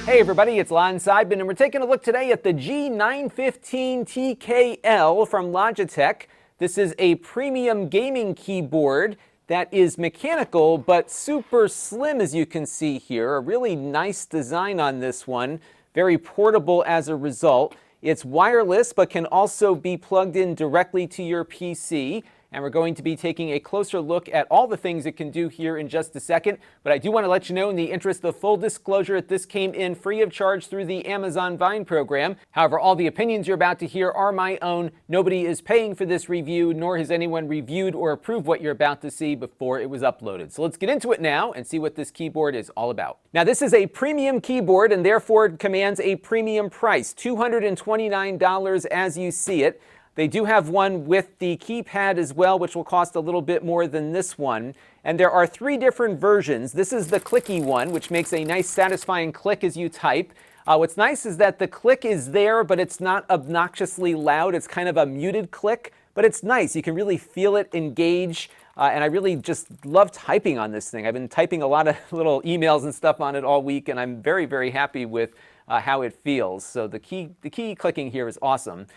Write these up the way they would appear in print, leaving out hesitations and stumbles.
Hey everybody, it's Lon.TV, and we're taking a look today at the G915 TKL from Logitech. This is a premium gaming keyboard that is mechanical but super slim, as you can see here. A really nice design on this one, very portable as a result. It's wireless but can also be plugged in directly to your PC. And we're going to be taking a closer look at all the things it can do here in just a second. But I do want to let you know, in the interest of full disclosure, that this came in free of charge through the Amazon Vine program. However, all the opinions you're about to hear are my own. Nobody is paying for this review, nor has anyone reviewed or approved what you're about to see before it was uploaded. So let's get into it now and see what this keyboard is all about. Now, this is a premium keyboard and therefore commands a premium price, $229 as you see it. They do have one with the keypad as well, which will cost a little bit more than this one. And there are 3 different versions. This is the clicky one, which makes a nice satisfying click as you type. What's nice is that the click is there, but it's not obnoxiously loud. It's kind of a muted click, but it's nice. You can really feel it engage. And I really just love typing on this thing. I've been typing a lot of little emails and stuff on it all week, and I'm very, very happy with how it feels. So the key clicking here is awesome.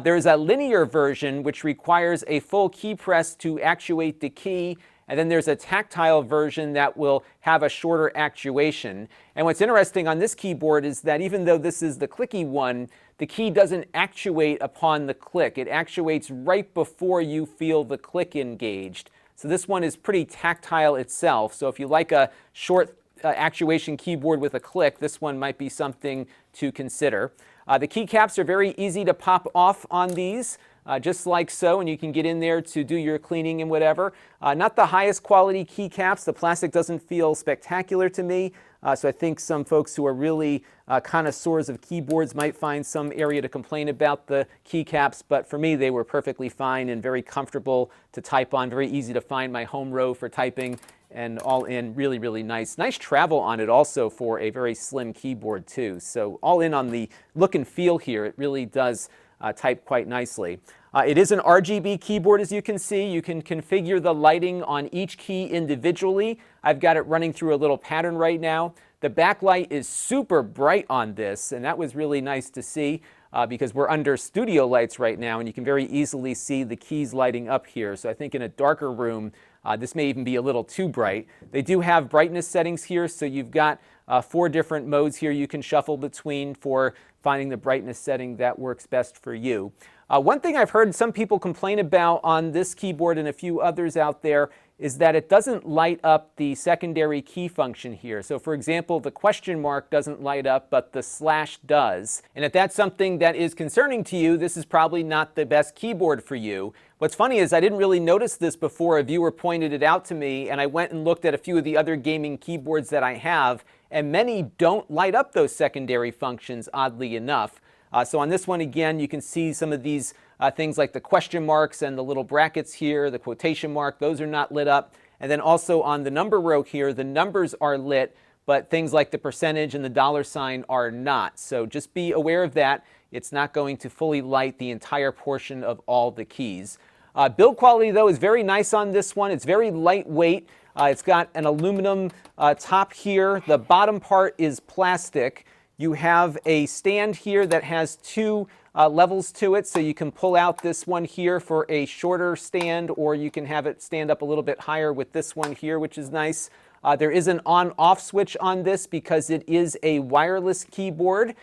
There is a linear version which requires a full key press to actuate the key, and then there's a tactile version that will have a shorter actuation. And what's interesting on this keyboard is that even though this is the clicky one, the key doesn't actuate upon the click. It actuates right before you feel the click engaged. So this one is pretty tactile itself. So if you like a short actuation keyboard with a click, this one might be something to consider. The keycaps are very easy to pop off on these, just like so, and you can get in there to do your cleaning and whatever. Not the highest quality keycaps. The plastic doesn't feel spectacular to me, so I think some folks who are really connoisseurs of keyboards might find some area to complain about the keycaps, but for me they were perfectly fine and very comfortable to type on, very easy to find my home row for typing, and all in really, really nice. Nice travel on it also for a very slim keyboard too. So all in on the look and feel here, it really does type quite nicely. It is an RGB keyboard, as you can see. You can configure the lighting on each key individually. I've got it running through a little pattern right now. The backlight is super bright on this, and that was really nice to see because we're under studio lights right now, and you can very easily see the keys lighting up here. So I think in a darker room, this may even be a little too bright. They do have brightness settings here, so you've got 4 different modes here you can shuffle between for finding the brightness setting that works best for you. One thing I've heard some people complain about on this keyboard and a few others out there is that it doesn't light up the secondary key function here. So for example, the question mark doesn't light up, but the slash does. And if that's something that is concerning to you, this is probably not the best keyboard for you. What's funny is I didn't really notice this before a viewer pointed it out to me, and I went and looked at a few of the other gaming keyboards that I have, and many don't light up those secondary functions, oddly enough. So on this one, again, you can see some of these things like the question marks and the little brackets here, the quotation mark, those are not lit up. And then also on the number row here, the numbers are lit, but things like the percentage and the $ are not. So just be aware of that. It's not going to fully light the entire portion of all the keys. Build quality, though, is very nice on this one. It's very lightweight. It's got an aluminum top here. The bottom part is plastic. You have a stand here that has 2 levels to it, so you can pull out this one here for a shorter stand, or you can have it stand up a little bit higher with this one here, which is nice. There is an on-off switch on this because it is a wireless keyboard.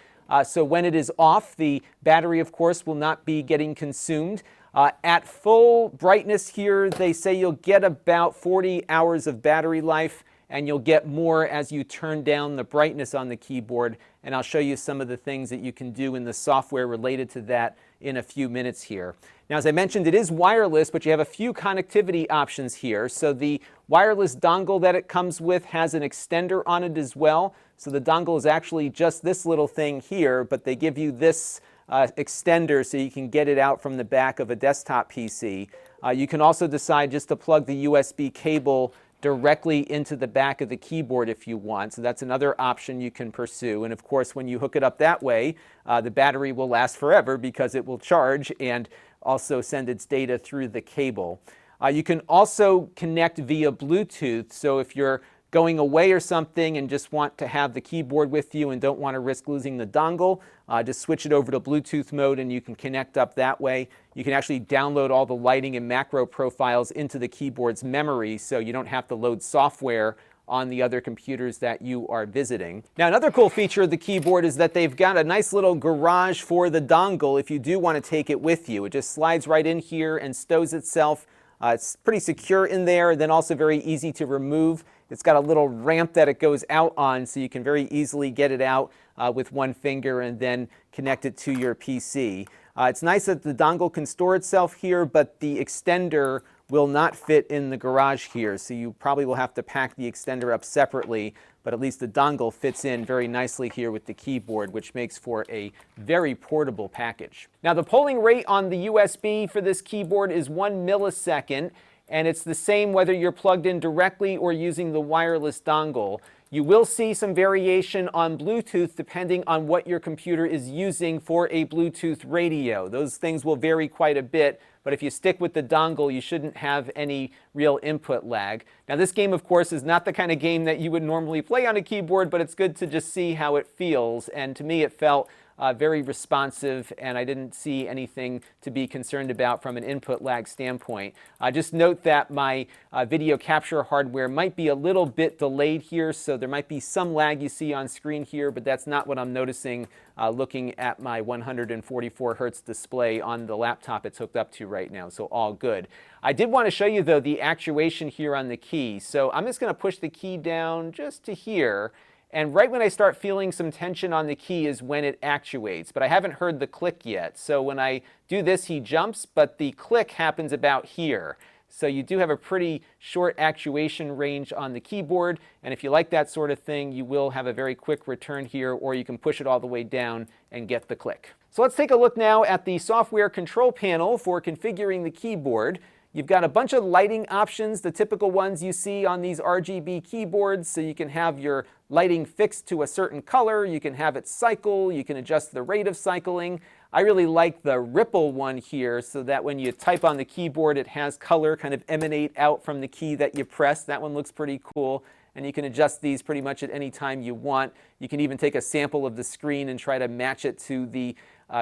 So when it is off, the battery, of course, will not be getting consumed. At full brightness here, they say you'll get about 40 hours of battery life, and you'll get more as you turn down the brightness on the keyboard. And I'll show you some of the things that you can do in the software related to that in a few minutes here. Now, as I mentioned, it is wireless, but you have a few connectivity options here. So the wireless dongle that it comes with has an extender on it as well. So the dongle is actually just this little thing here, but they give you this extender so you can get it out from the back of a desktop PC. You can also decide just to plug the USB cable directly into the back of the keyboard if you want. So that's another option you can pursue. And of course, when you hook it up that way, the battery will last forever because it will charge and also send its data through the cable. You can also connect via Bluetooth. So if you're going away or something and just want to have the keyboard with you and don't want to risk losing the dongle, just switch it over to Bluetooth mode and you can connect up that way. You can actually download all the lighting and macro profiles into the keyboard's memory, so you don't have to load software on the other computers that you are visiting. Now, another cool feature of the keyboard is that they've got a nice little garage for the dongle if you do want to take it with you. It just slides right in here and stows itself. It's pretty secure in there, then also very easy to remove. It's got a little ramp that it goes out on, so you can very easily get it out with one finger and then connect it to your PC. It's nice that the dongle can store itself here, but the extender will not fit in the garage here, so you probably will have to pack the extender up separately, but at least the dongle fits in very nicely here with the keyboard, which makes for a very portable package. Now, the polling rate on the USB for this keyboard is 1 millisecond, and it's the same whether you're plugged in directly or using the wireless dongle. You will see some variation on Bluetooth depending on what your computer is using for a Bluetooth radio. Those things will vary quite a bit, but if you stick with the dongle, you shouldn't have any real input lag. Now, this game, of course, is not the kind of game that you would normally play on a keyboard, but it's good to just see how it feels, and to me it felt very responsive, and I didn't see anything to be concerned about from an input lag standpoint. Just note that my video capture hardware might be a little bit delayed here, so there might be some lag you see on screen here, but that's not what I'm noticing looking at my 144 Hertz display on the laptop it's hooked up to right now, so all good. I did want to show you, though, the actuation here on the key. So I'm just going to push the key down just to here. And right when I start feeling some tension on the key is when it actuates, but I haven't heard the click yet. So when I do this, he jumps, but the click happens about here. So you do have a pretty short actuation range on the keyboard, and if you like that sort of thing, you will have a very quick return here, or you can push it all the way down and get the click. So let's take a look now at the software control panel for configuring the keyboard. You've got a bunch of lighting options, the typical ones you see on these RGB keyboards, so you can have your lighting fixed to a certain color, you can have it cycle, you can adjust the rate of cycling. I really like the ripple one here, so that when you type on the keyboard, it has color kind of emanate out from the key that you press. That one looks pretty cool, and you can adjust these pretty much at any time you want. You can even take a sample of the screen and try to match it to the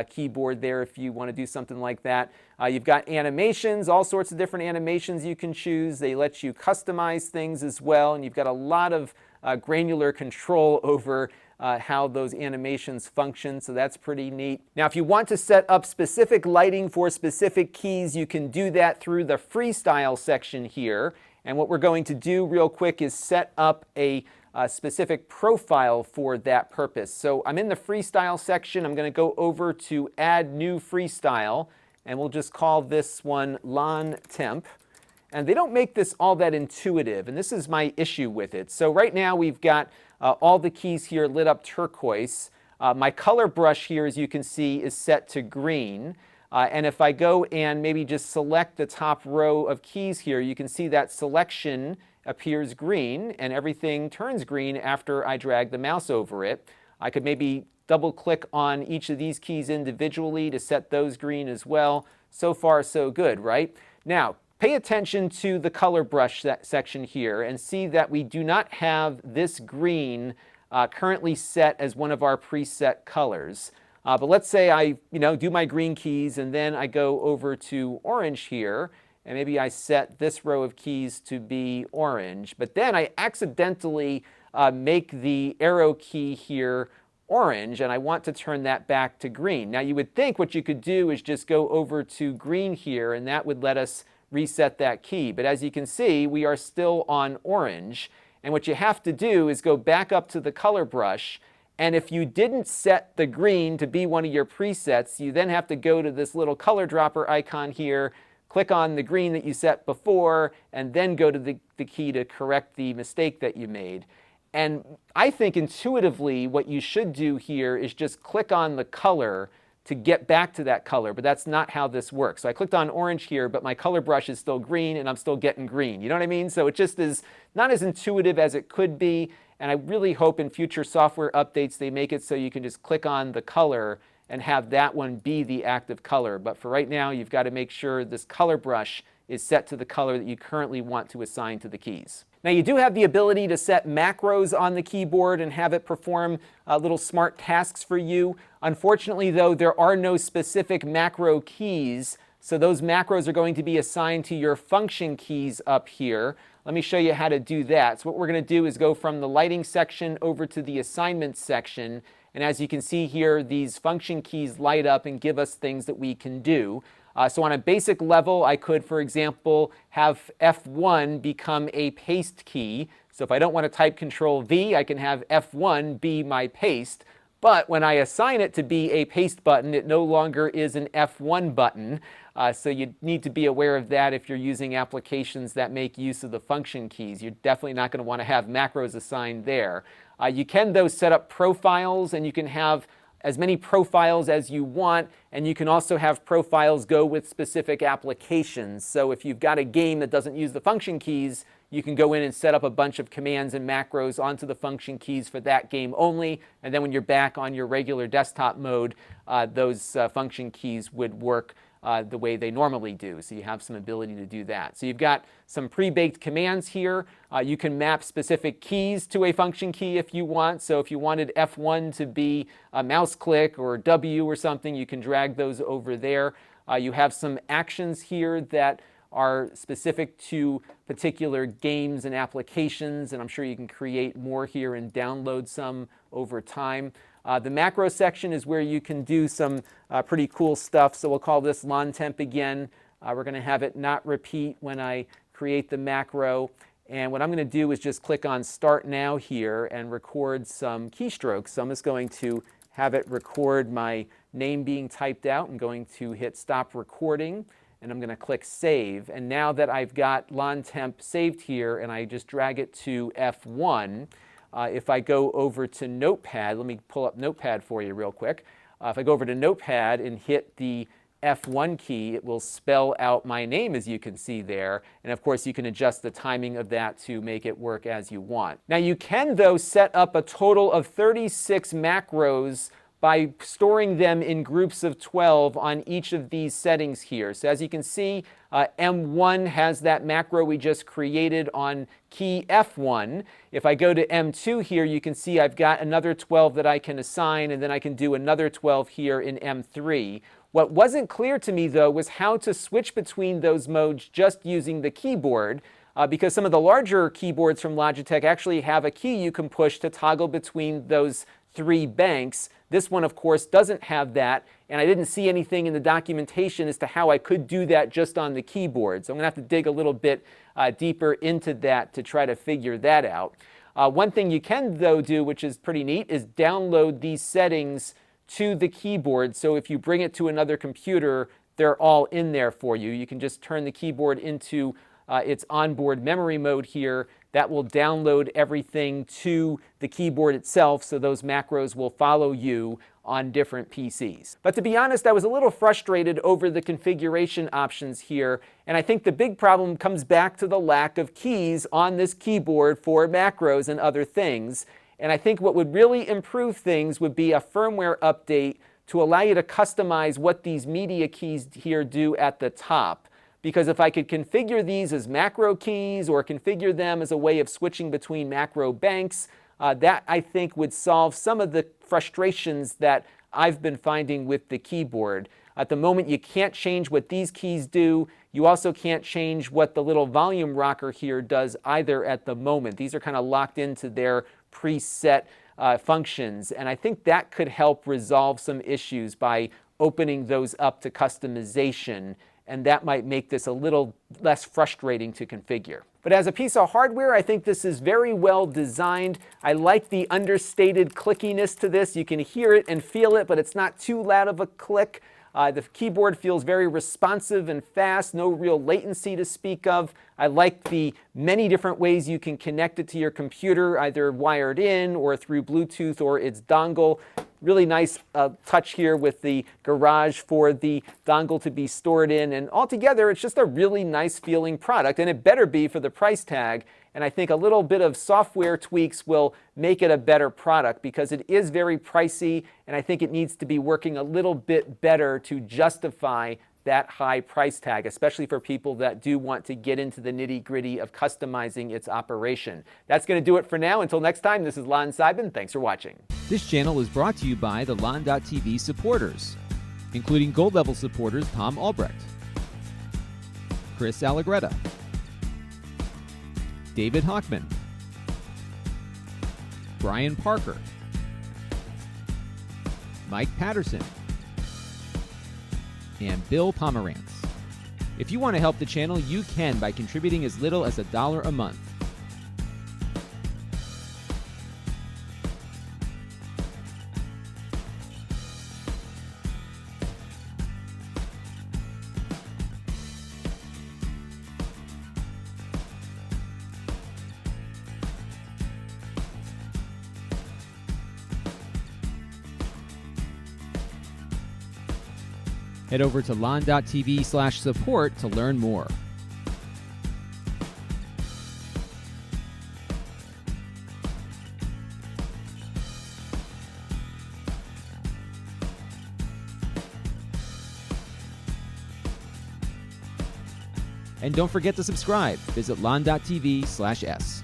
keyboard there if you want to do something like that. You've got animations, all sorts of different animations you can choose. They let you customize things as well, and you've got a lot of granular control over how those animations function, so that's pretty neat. Now, if you want to set up specific lighting for specific keys, you can do that through the freestyle section here. And what we're going to do real quick is set up a specific profile for that purpose. So I'm in the freestyle section. I'm going to go over to add new freestyle, and we'll just call this one Lon.Temp. And they don't make this all that intuitive, and this is my issue with it. So right now we've got all the keys here lit up turquoise. My color brush here, as you can see, is set to green. And if I go and maybe just select the top row of keys here, you can see that selection appears green and everything turns green after I drag the mouse over it. I could maybe double click on each of these keys individually to set those green as well. So far, so good, right? Now, pay attention to the color brush section here and see that we do not have this green currently set as one of our preset colors. But let's say I do my green keys and then I go over to orange here, and maybe I set this row of keys to be orange, but then I accidentally make the arrow key here orange, and I want to turn that back to green. Now, you would think what you could do is just go over to green here, and that would let us reset that key. But as you can see, we are still on orange, and what you have to do is go back up to the color brush, and if you didn't set the green to be one of your presets, you then have to go to this little color dropper icon here, click on the green that you set before, and then go to the key to correct the mistake that you made. And I think intuitively what you should do here is just click on the color to get back to that color, but that's not how this works. So I clicked on orange here, but my color brush is still green, and I'm still getting green. You know what I mean? So it just is not as intuitive as it could be, and I really hope in future software updates they make it so you can just click on the color and have that one be the active color. But for right now, you've got to make sure this color brush is set to the color that you currently want to assign to the keys. Now you do have the ability to set macros on the keyboard and have it perform little smart tasks for you. Unfortunately though, there are no specific macro keys, so those macros are going to be assigned to your function keys up here. Let me show you how to do that. So what we're going to do is go from the lighting section over to the assignments section. And as you can see here, these function keys light up and give us things that we can do. So on a basic level, I could, for example, have F1 become a paste key. So if I don't want to type Control V, I can have F1 be my paste. But when I assign it to be a paste button, it no longer is an F1 button. So you need to be aware of that if you're using applications that make use of the function keys. You're definitely not going to want to have macros assigned there. You can, though, set up profiles, and you can have as many profiles as you want, and you can also have profiles go with specific applications. So if you've got a game that doesn't use the function keys, you can go in and set up a bunch of commands and macros onto the function keys for that game only, and then when you're back on your regular desktop mode, those function keys would work the way they normally do. So you have some ability to do that. So you've got some pre-baked commands here. You can map specific keys to a function key if you want. So if you wanted F1 to be a mouse click or W or something, you can drag those over there. You have some actions here that are specific to particular games and applications, and I'm sure you can create more here and download some over time. The macro section is where you can do some pretty cool stuff, so we'll call this Lon.Temp again. We're going to have it not repeat when I create the macro, and what I'm going to do is just click on Start Now here and record some keystrokes. So I'm just going to have it record my name being typed out. I'm going to hit Stop Recording, and I'm going to click Save. And now that I've got Lon.Temp saved here and I just drag it to F1, if I go over to Notepad, let me pull up Notepad for you real quick. If I go over to Notepad and hit the F1 key, it will spell out my name, as you can see there. And of course, you can adjust the timing of that to make it work as you want. Now you can, though, set up a total of 36 macros by storing them in groups of 12 on each of these settings here. So as you can see, M1 has that macro we just created on key F1. If I go to M2 here, you can see I've got another 12 that I can assign, and then I can do another 12 here in M3. What wasn't clear to me, though, was how to switch between those modes just using the keyboard, because some of the larger keyboards from Logitech actually have a key you can push to toggle between those 3 banks. This one, of course, doesn't have that, and I didn't see anything in the documentation as to how I could do that just on the keyboard. So I'm going to have to dig a little bit deeper into that to try to figure that out. One thing you can, though, do, which is pretty neat, is download these settings to the keyboard. So if you bring it to another computer, they're all in there for you. You can just turn the keyboard into its onboard memory mode here. That will download everything to the keyboard itself, so those macros will follow you on different PCs. But to be honest, I was a little frustrated over the configuration options here, and I think the big problem comes back to the lack of keys on this keyboard for macros and other things. And I think what would really improve things would be a firmware update to allow you to customize what these media keys here do at the top. Because if I could configure these as macro keys or configure them as a way of switching between macro banks, that I think would solve some of the frustrations that I've been finding with the keyboard. At the moment, you can't change what these keys do. You also can't change what the little volume rocker here does either at the moment. These are kind of locked into their preset functions, and I think that could help resolve some issues by opening those up to customization, and that might make this a little less frustrating to configure. But as a piece of hardware, I think this is very well designed. I like the understated clickiness to this. You can hear it and feel it, but it's not too loud of a click. The keyboard feels very responsive and fast, no real latency to speak of. I like the many different ways you can connect it to your computer, either wired in or through Bluetooth or its dongle. Really nice touch here with the garage for the dongle to be stored in, and altogether it's just a really nice feeling product, and it better be for the price tag. And I think a little bit of software tweaks will make it a better product, because it is very pricey, and I think it needs to be working a little bit better to justify that high price tag, especially for people that do want to get into the nitty-gritty of customizing its operation. That's going to do it for now. Until next time, this is Lon.TV. Thanks for watching. This channel is brought to you by the Lon.TV supporters, including gold level supporters Tom Albrecht, Chris Allegretta, David Hockman, Brian Parker, Mike Patterson, and Bill Pomerantz. If you want to help the channel, you can by contributing as little as $1 a month. Head over to lon.tv/support to learn more. And don't forget to subscribe. Visit lon.tv/s.